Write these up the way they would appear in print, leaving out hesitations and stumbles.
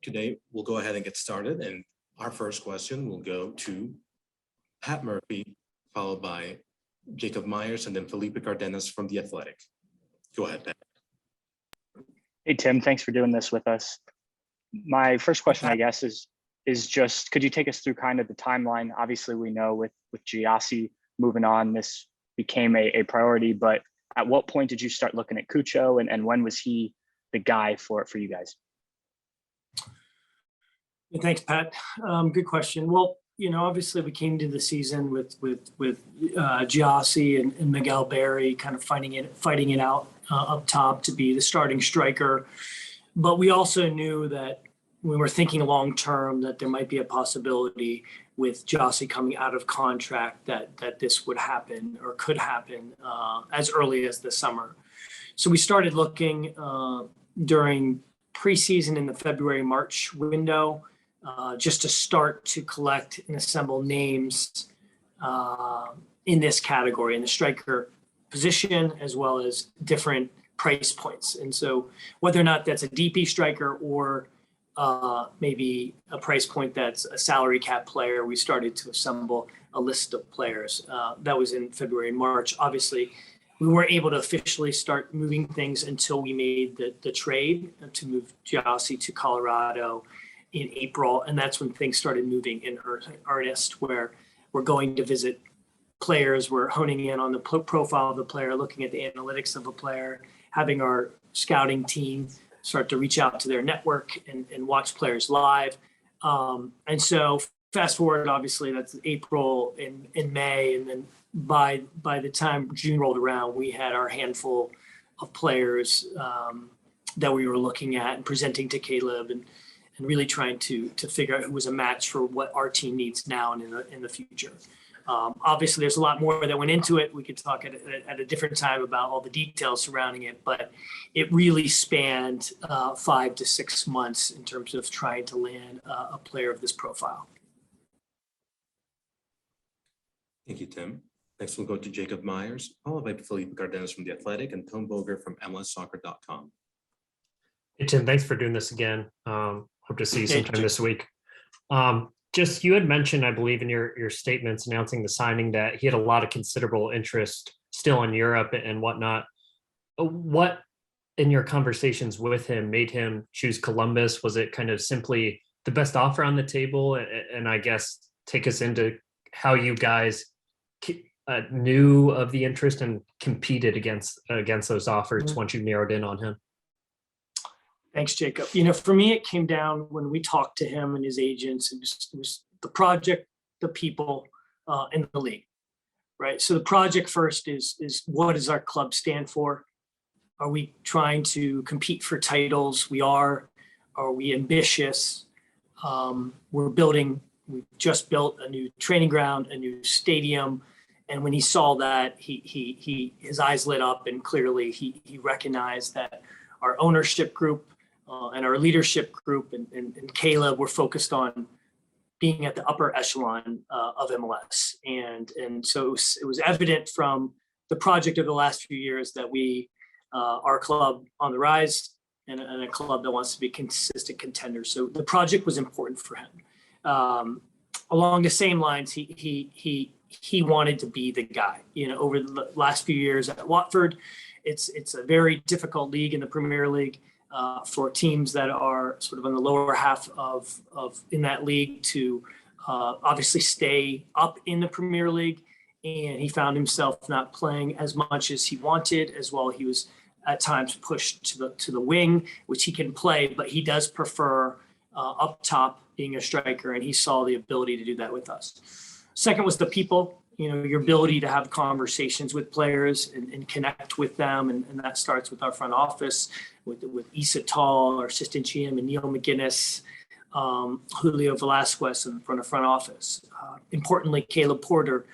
Today, we'll go ahead and get started. And our first question will go to Pat Murphy, followed by Jacob Myers, and then Felipe Cardenas from The Athletic. Go ahead, Pat. Hey, Tim, thanks for doing this with us. My first question, I guess, is just, could you take us through kind of the timeline? Obviously, we know with Giassi moving on, this became a priority, but at what point did you start looking at Cucho, and when was he the guy for you guys? Thanks, Pat. Good question. Well, obviously we came to the season with Giassi and Miguel Berry kind of fighting it out up top to be the starting striker. But we also knew that we were thinking long term that there might be a possibility with Giassi coming out of contract that this would happen or could happen as early as the summer. So we started looking during preseason in the February-March window. Just to start to collect and assemble names in this category, in the striker position, as well as different price points. And so whether or not that's a DP striker or maybe a price point that's a salary cap player, we started to assemble a list of players. That was in February and March. Obviously, we weren't able to officially start moving things until we made the trade to move Giassi to Colorado in April, and that's when things started moving in earnest, where we're going to visit players, we're honing in on the profile of the player, looking at the analytics of a player, having our scouting team start to reach out to their network and watch players live. And so fast forward, obviously, that's April and May, and then by the time June rolled around, we had our handful of players that we were looking at and presenting to Caleb and really trying to figure out who was a match for what our team needs now and in the future. Obviously, there's a lot more that went into it. We could talk at a different time about all the details surrounding it, but it really spanned 5 to 6 months in terms of trying to land a player of this profile. Thank you, Tim. Next, we'll go to Jacob Myers, followed by Felipe Cardenas from The Athletic and Tom Boger from MLSsoccer.com. Hey, Tim, thanks for doing this again. Hope to see you sometime this week. Just, you had mentioned, I believe, in your statements announcing the signing that he had a lot of considerable interest still in Europe and whatnot. What, in your conversations with him, made him choose Columbus? Was it kind of simply the best offer on the table? And I guess take us into how you guys knew of the interest and competed against those offers once you narrowed in on him. Thanks, Jacob. For me, it came down when we talked to him and his agents. It was the project, the people, and the league, right? So the project first is what does our club stand for? Are we trying to compete for titles? We are. Are we ambitious? We just built a new training ground, a new stadium. And when he saw that, his eyes lit up, and clearly he recognized that our ownership group and our leadership group and Caleb were focused on being at the upper echelon of MLS. And so it was evident from the project over the last few years that we are a club on the rise and a club that wants to be consistent contenders. So the project was important for him. Along the same lines, he wanted to be the guy. Over the last few years at Watford, it's a very difficult league in the Premier League. For teams that are sort of on the lower half of in that league to obviously stay up in the Premier League. And he found himself not playing as much as he wanted. As well, he was at times pushed to the wing, which he can play, but he does prefer up top being a striker, and he saw the ability to do that with us. Second was the people. Your ability to have conversations with players and connect with them. And that starts with our front office, with Issa Tall, our assistant GM, and Neil McGuinness, Julio Velasquez in front office. Importantly, Caleb Porter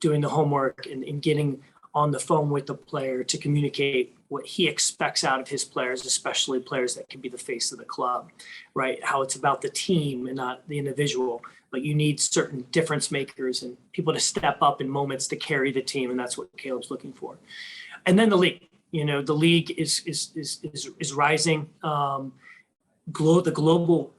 doing the homework and getting on the phone with the player to communicate what he expects out of his players, especially players that can be the face of the club, right? How it's about the team and not the individual, but you need certain difference makers and people to step up in moments to carry the team. And that's what Caleb's looking for. And then the league, the league is rising. The global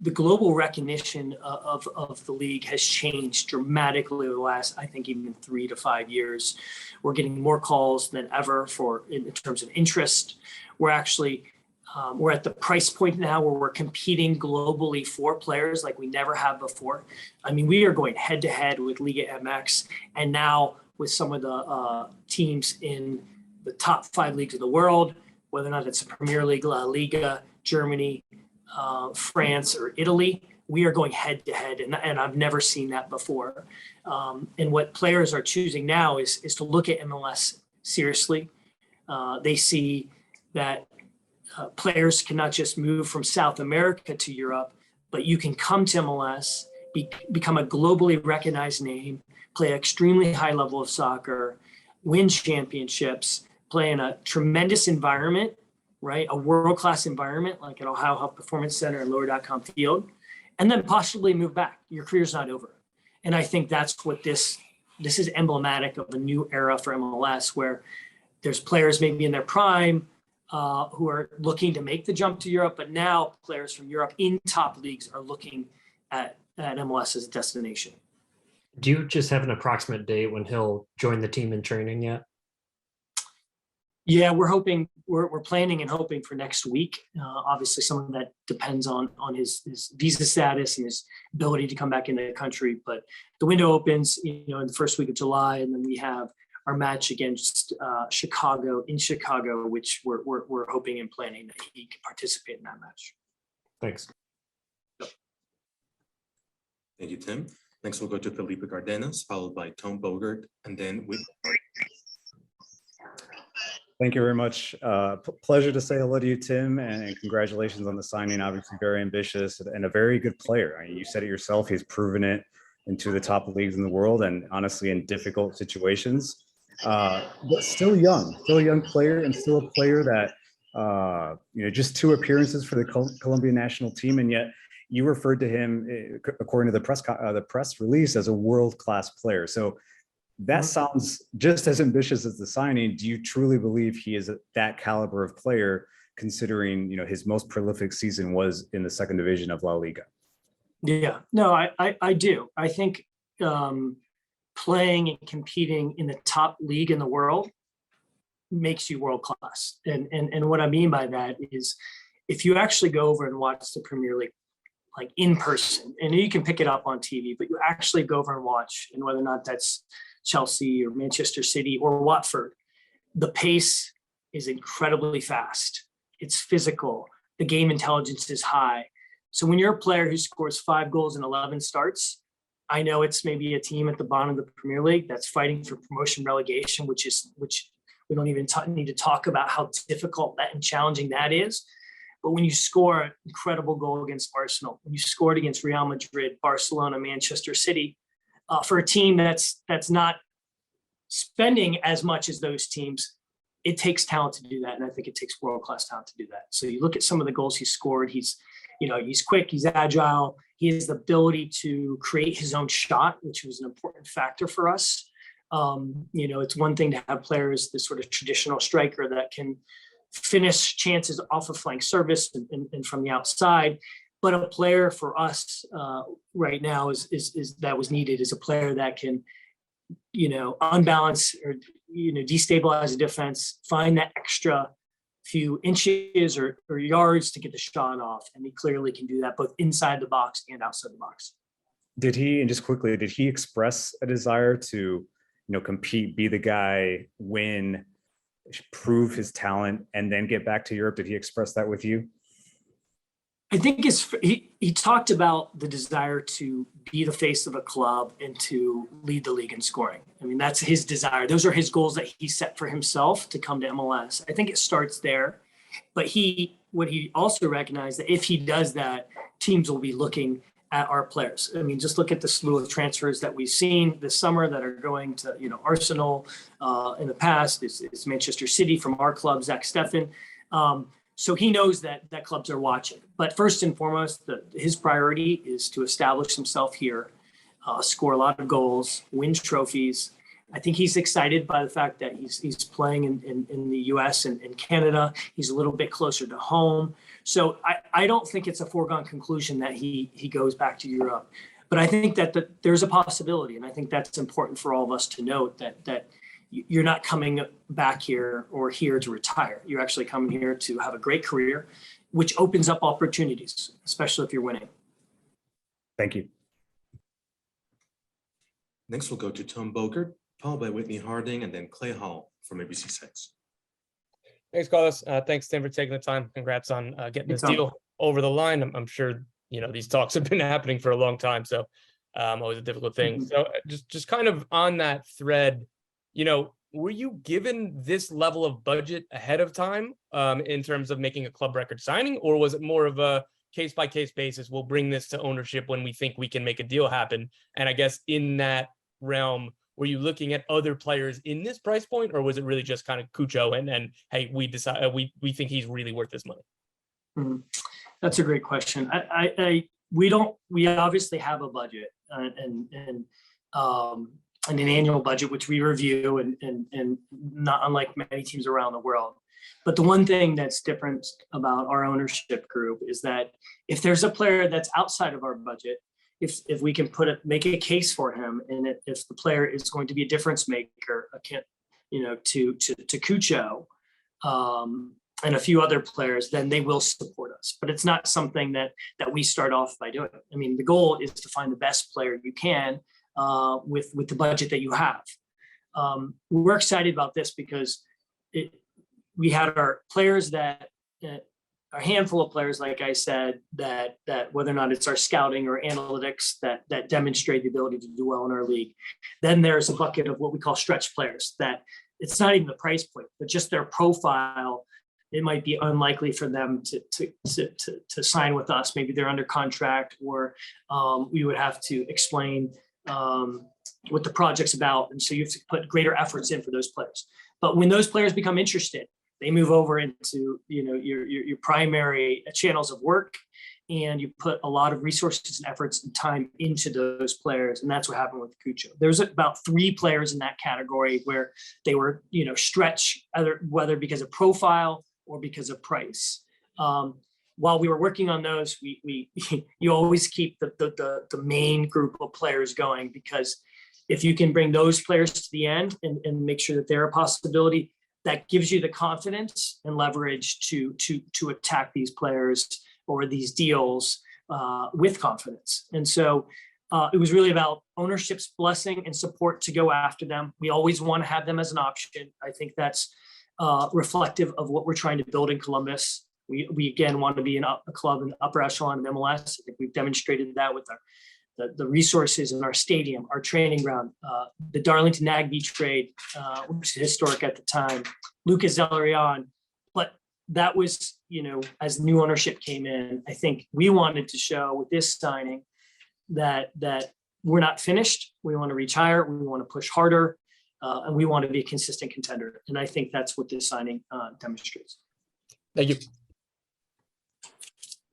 the global recognition of the league has changed dramatically over the last, I think, even 3 to 5 years. We're getting more calls than ever in terms of interest. We're actually we're at the price point now where we're competing globally for players like we never have before. I mean, we are going head to head with Liga MX, and now with some of the teams in the top 5 leagues of the world, whether or not it's the Premier League, La Liga, Germany, France, or Italy. We are going head to head, and I've never seen that before. And what players are choosing now is to look at MLS seriously. They see that players cannot just move from South America to Europe, but you can come to MLS, become a globally recognized name, play an extremely high level of soccer, win championships, play in a tremendous environment, right? A world-class environment like at Ohio Health Performance Center and Lower.com Field, and then possibly move back. Your career's not over. And I think that's what this is emblematic of a new era for MLS, where there's players maybe in their prime who are looking to make the jump to Europe, but now players from Europe in top leagues are looking at MLS as a destination. Do you just have an approximate date when he'll join the team in training yet? Yeah, we're planning and hoping for next week. Obviously, some of that depends on his visa status and his ability to come back into the country. But the window opens, in the first week of July, and then we have our match against Chicago, which we're hoping and planning that he can participate in that match. Thanks. Thank you, Tim. Next, we'll go to Felipe Cardenas, followed by Tom Bogert, and then with. Thank you very much. Pleasure to say hello to you, Tim, and congratulations on the signing. Obviously very ambitious and a very good player. I mean, you said it yourself, he's proven it into the top leagues in the world and honestly in difficult situations. But still a young player and still a player that, just 2 appearances for the Colombian national team. And yet you referred to him, according to the press release, as a world-class player. So that sounds just as ambitious as the signing. Do you truly believe he is that caliber of player, considering his most prolific season was in the 2nd division of La Liga? Yeah, no, I do. I think playing and competing in the top league in the world makes you world class. And what I mean by that is, if you actually go over and watch the Premier League, like in person, and you can pick it up on TV, but you actually go over and watch, and whether or not that's Chelsea or Manchester City or Watford, the pace is incredibly fast. It's physical. The game intelligence is high. So when you're a player who scores 5 goals in 11 starts, I know it's maybe a team at the bottom of the Premier League that's fighting for promotion relegation, which we don't even need to talk about how difficult that and challenging that is. But when you score an incredible goal against Arsenal, when you scored against Real Madrid, Barcelona, Manchester City, for a team that's not spending as much as those teams, it takes talent to do that. And I think it takes world-class talent to do that. So you look at some of the goals he scored, he's quick, he's agile, he has the ability to create his own shot, which was an important factor for us. It's one thing to have players, this sort of traditional striker that can finish chances off of flank service and from the outside. But a player for us right now is that was needed is a player that can, unbalance or, destabilize the defense, find that extra few inches or yards to get the shot off. And he clearly can do that both inside the box and outside the box. Did he express a desire to, compete, be the guy, win, prove his talent, and then get back to Europe? Did he express that with you? I think he talked about the desire to be the face of a club and to lead the league in scoring. I mean, that's his desire. Those are his goals that he set for himself to come to MLS. I think it starts there. But what he also recognized that if he does that, teams will be looking at our players. I mean, just look at the slew of transfers that we've seen this summer that are going to, Arsenal in the past. It's Manchester City from our club, Zach Steffen. So he knows that clubs are watching. But first and foremost, his priority is to establish himself here, score a lot of goals, win trophies, I think he's excited by the fact that he's playing in the US and in Canada. He's a little bit closer to home. So I don't think it's a foregone conclusion that he goes back to Europe. But I think that there's a possibility. And I think that's important for all of us to note that you're not coming back here or here to retire. You're actually coming here to have a great career, which opens up opportunities, especially if you're winning. Thank you. Next, we'll go to Tom Bogert, followed by Whitney Harding, and then Clay Hall from ABC6. Thanks, Carlos. Thanks, Tim, for taking the time. Congrats on getting this deal over the line. I'm sure these talks have been happening for a long time, so always a difficult thing. Mhm. So just kind of on that thread, were you given this level of budget ahead of time in terms of making a club record signing, or was it more of a case-by-case basis? We'll bring this to ownership when we think we can make a deal happen. And I guess in that realm, were you looking at other players in this price point, or was it really just kind of Cucho and hey, we decide we think he's really worth this money? Mhm. That's a great question. We obviously have a budget and an annual budget, which we review and not unlike many teams around the world. But the one thing that's different about our ownership group is that if there's a player that's outside of our budget, if we can make a case for him, and if the player is going to be a difference maker, to Cucho and a few other players, then they will support us. But it's not something that we start off by doing. I mean, the goal is to find the best player you can with the budget that you have. We're excited about this because we had our players that a handful of players, like I said, that whether or not it's our scouting or analytics that demonstrate the ability to do well in our league. Then there's a bucket of what we call stretch players that it's not even the price point, but just their profile. It might be unlikely for them to sign with us. Maybe they're under contract, or we would have to explain what the project's about. And so you have to put greater efforts in for those players. But when those players become interested, they move over into your primary channels of work, and you put a lot of resources and efforts and time into those players. And that's what happened with Cucho. There's about 3 players in that category where they were stretch, whether because of profile or because of price. While we were working on those, you always keep the main group of players going, because if you can bring those players to the end and make sure that they're a possibility, that gives you the confidence and leverage to attack these players or these deals with confidence. And so it was really about ownership's blessing and support to go after them. We always want to have them as an option. I think that's reflective of what we're trying to build in Columbus. We again want to be a club in the upper echelon of MLS. I think we've demonstrated that with the resources in our stadium, our training ground, the Darlington Nagby trade, which is historic at the time, Lucas Zelerion. But that was, as new ownership came in, I think we wanted to show with this signing that we're not finished. We want to reach higher. We want to push harder, and we want to be a consistent contender. And I think that's what this signing demonstrates. Thank you.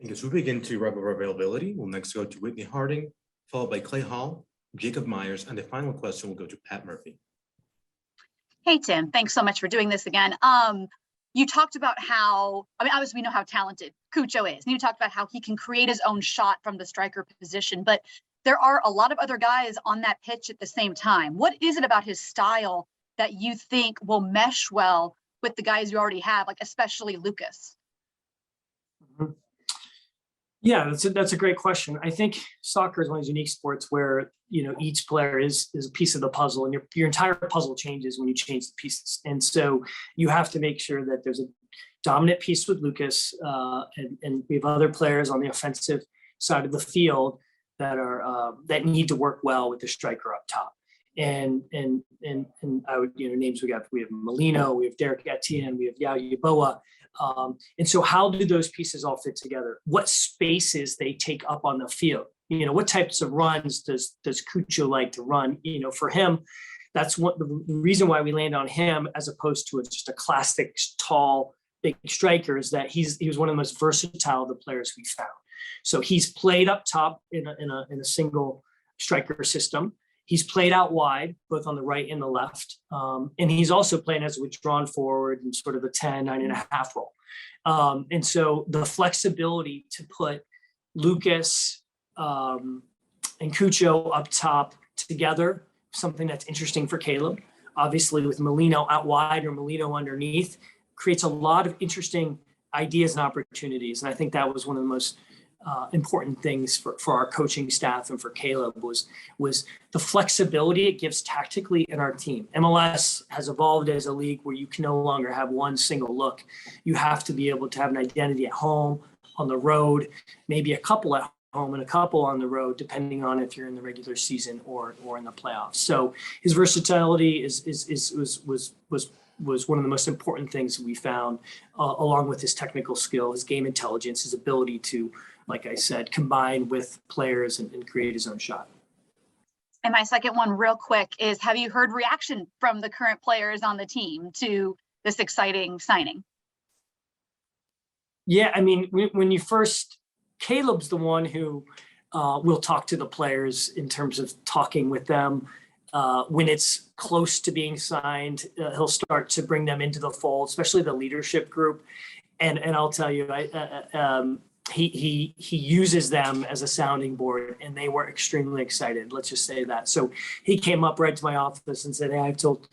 As we begin to wrap up our availability, we'll next go to Whitney Harding, followed by Clay Hall, Jacob Myers, and the final question will go to Pat Murphy. Hey, Tim, thanks so much for doing this again. You talked about how, obviously we know how talented Cucho is, and you talked about how he can create his own shot from the striker position, but there are a lot of other guys on that pitch at the same time. What is it about his style that you think will mesh well with the guys you already have, like especially Lucas? Mm-hmm. Yeah, that's a great question. I think soccer is one of these unique sports where each player is a piece of the puzzle, and your entire puzzle changes when you change the pieces. And so you have to make sure that there's a dominant piece with Lucas, and we have other players on the offensive side of the field that need to work well with the striker up top. And I would names we have Molino, we have Derek Etienne, we have Yao Yeboah. And so how do those pieces all fit together? What spaces they take up on the field? What types of runs does Cucho like to run? For him, that's what the reason why we land on him as opposed to just a classic tall big striker is that he was one of the most versatile of the players we found. So he's played up top in a single striker system. He's played out wide, both on the right and the left. And he's also playing as a withdrawn forward in sort of a 10, 9.5 role. And so the flexibility to put Lucas and Cucho up top together, something that's interesting for Caleb, obviously with Molino out wide or Molino underneath, creates a lot of interesting ideas and opportunities. And I think that was one of the most important things for our coaching staff and for Caleb was the flexibility it gives tactically in our team. MLS has evolved as a league where you can no longer have one single look. You have to be able to have an identity at home, on the road, maybe a couple at home and a couple on the road, depending on if you're in the regular season or in the playoffs. So his versatility was one of the most important things we found, along with his technical skill, his game intelligence, his ability to, like I said, combine with players and create his own shot. And my second one real quick is, have you heard reaction from the current players on the team to this exciting signing? Yeah, I mean, when you first, Caleb's the one who will talk to the players in terms of talking with them. When it's close to being signed, he'll start to bring them into the fold, especially the leadership group. And I'll tell you, he uses them as a sounding board, and they were extremely excited. Let's just say that. So he came up right to my office and said, "Hey, I told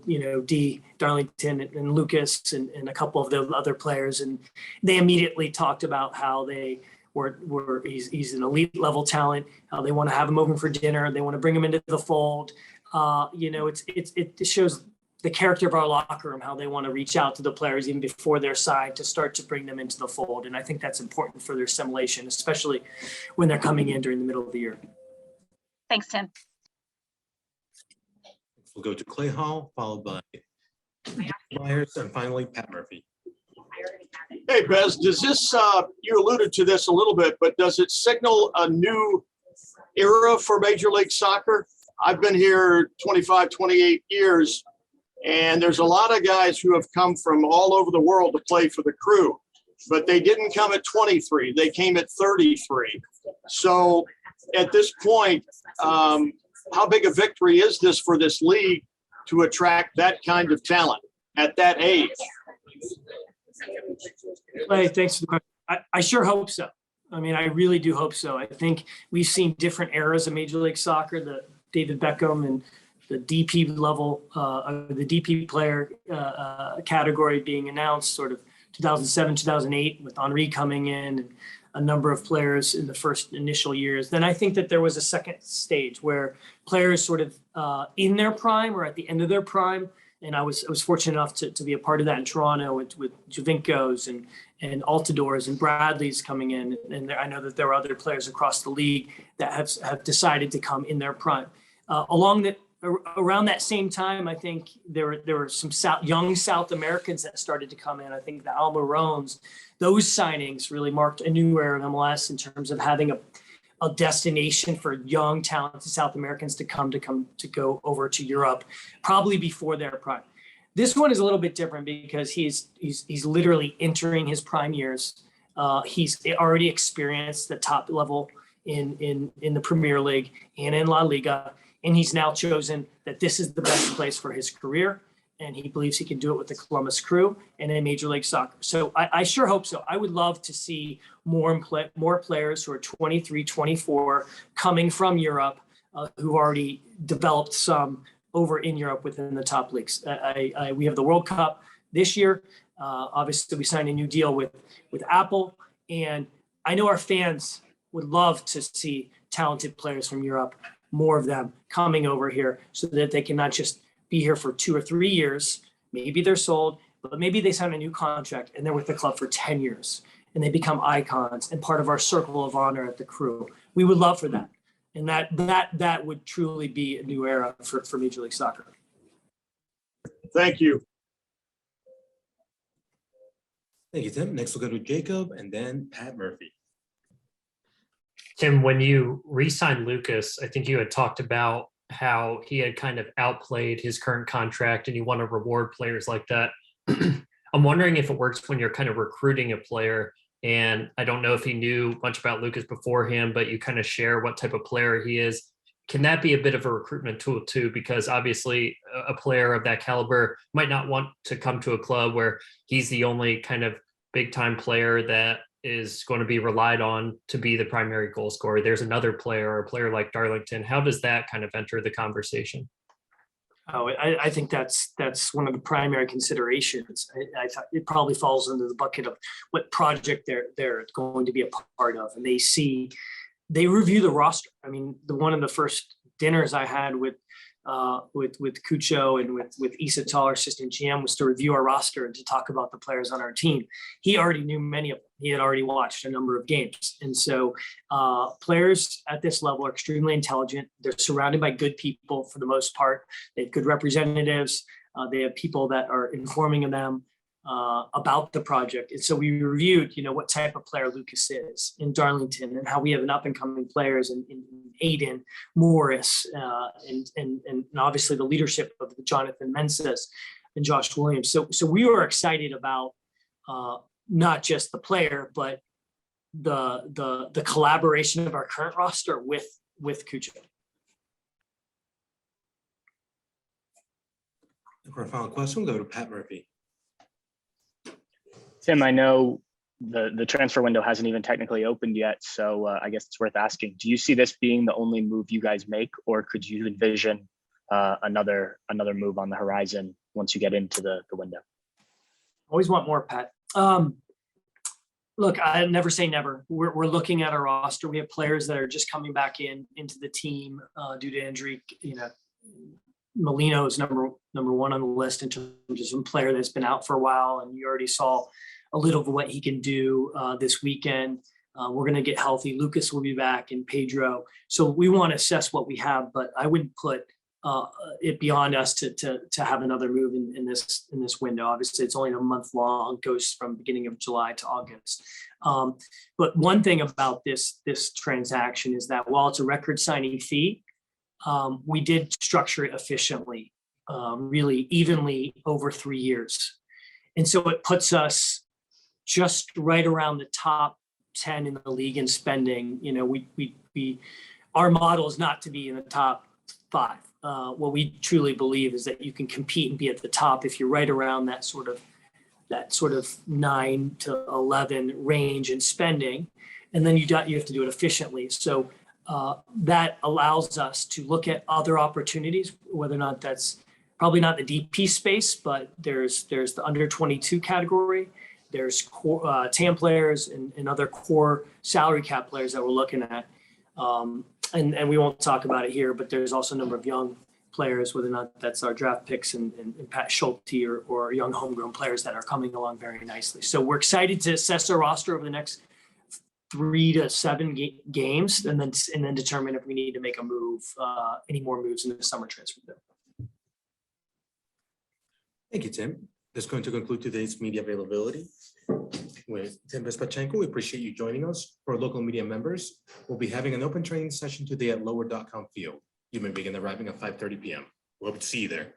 D Darlington and Lucas and a couple of the other players, and they immediately talked about how they he's an elite level talent, how they want to have him over for dinner, they want to bring him into the fold. It shows the character of our locker room, how they want to reach out to the players even before their side to start to bring them into the fold. And I think that's important for their assimilation, especially when they're coming in during the middle of the year." Thanks, Tim. We'll go to Clay Hall, followed by Myers, and finally Pat Murphy. Hey, Bez, does this, you alluded to this a little bit, but does it signal a new era for Major League Soccer? I've been here 25, 28 years, and there's a lot of guys who have come from all over the world to play for the Crew, but they didn't come at 23. They came at 33. So at this point, how big a victory is this for this league to attract that kind of talent at that age? Clay, thanks for the question. I sure hope so. I mean, I really do hope so. I think we've seen different eras of Major League Soccer, the David Beckham and the DP level, the DP player category being announced sort of 2007, 2008 with Henri coming in and a number of players in the first initial years. Then I think that there was a second stage where players sort of in their prime or at the end of their prime. And I was fortunate enough to be a part of that in Toronto with Javinkos and Altidores and Bradley's coming in. And I know that there are other players across the league that have decided to come in their prime. Around that same time, I think there were some young South Americans that started to come in. I think the Almirones, those signings really marked a new era in MLS in terms of having a destination for young, talented South Americans to go over to Europe, probably before their prime. This one is a little bit different because he's literally entering his prime years. He's already experienced the top level in the Premier League and in La Liga, and he's now chosen that this is the best place for his career. And he believes he can do it with the Columbus Crew and in Major League Soccer. So I sure hope so. I would love to see more players who are 23, 24 coming from Europe who've already developed some over in Europe within the top leagues. We have the World Cup this year. Obviously, we signed a new deal with Apple. And I know our fans would love to see talented players from Europe, more of them coming over here so that they can not just be here for 2 or 3 years. Maybe they're sold, but maybe they sign a new contract and they're with the club for 10 years and they become icons and part of our circle of honor at the Crew. We would love for that. And that would truly be a new era for Major League Soccer. Thank you. Thank you, Tim. Next we'll go to Jacob and then Pat Murphy. Tim, when you re-signed Lucas, I think you had talked about how he had kind of outplayed his current contract and you want to reward players like that. I'm wondering if it works when you're kind of recruiting a player, and I don't know if he knew much about Lucas beforehand, but you kind of share what type of player he is. can that be a bit of a recruitment tool too? Because obviously a player of that caliber might not want to come to a club where he's the only kind of big time player that is going to be relied on to be the primary goal scorer. There's another player or a player like Darlington. How does that kind of enter the conversation? Oh, I think that's one of the primary considerations. I thought it probably falls into the bucket of what project they're going to be a part of, and they review the roster. I mean, one of the first dinners I had with Cucho and with Issa Tall, our assistant GM, was to review our roster and to talk about the players on our team. He already knew many of them. He had already watched a number of games. And so players at this level are extremely intelligent. They're surrounded by good people for the most part. They have good representatives. They have people that are informing them about the project. And so we reviewed, what type of player Lucas is in Darlington, and how we have an up and coming players in Aiden, Morris, and obviously the leadership of Jonathan Menses and Josh Williams. So we were excited about not just the player, but the collaboration of our current roster with Cucho. For our final question, we'll go to Pat Murphy. Tim, I know the transfer window hasn't even technically opened yet, so I guess it's worth asking. Do you see this being the only move you guys make, or could you envision another move on the horizon once you get into the window? Always want more, Pat. Look, I never say never. We're looking at our roster. We have players that are just coming back into the team due to injury. Molino is number one on the list in terms of some player that's been out for a while, and you already saw a little of what he can do this weekend. We're going to get healthy. Lucas will be back, and Pedro. So we want to assess what we have, but I wouldn't put it beyond us to have another move in this window. Obviously, it's only a month long. It goes from beginning of July to August. But one thing about this transaction is that while it's a record signing fee, we did structure it efficiently, really evenly over 3 years. And so it puts us just right around the top 10 in the league in spending. Our model is not to be in the top 5. What we truly believe is that you can compete and be at the top if you're right around that sort of 9 to 11 range in spending. And then you have to do it efficiently. So that allows us to look at other opportunities, whether or not that's probably not the DP space, but there's the under 22 category. There's core, TAM players and other core salary cap players that we're looking at. And we won't talk about it here, but there's also a number of young players, whether or not that's our draft picks and Pat Schulte or young homegrown players that are coming along very nicely. So we're excited to assess our roster over the next 3 to 7 games, and then determine if we need to make a move, any more moves in the summer transfer window. Thank you, Tim. That's going to conclude today's media availability with Tim Bezbatchenko. We appreciate you joining us. For local media members, we'll be having an open training session today at lower.com field. You may begin arriving at 5:30 p.m. We hope to see you there.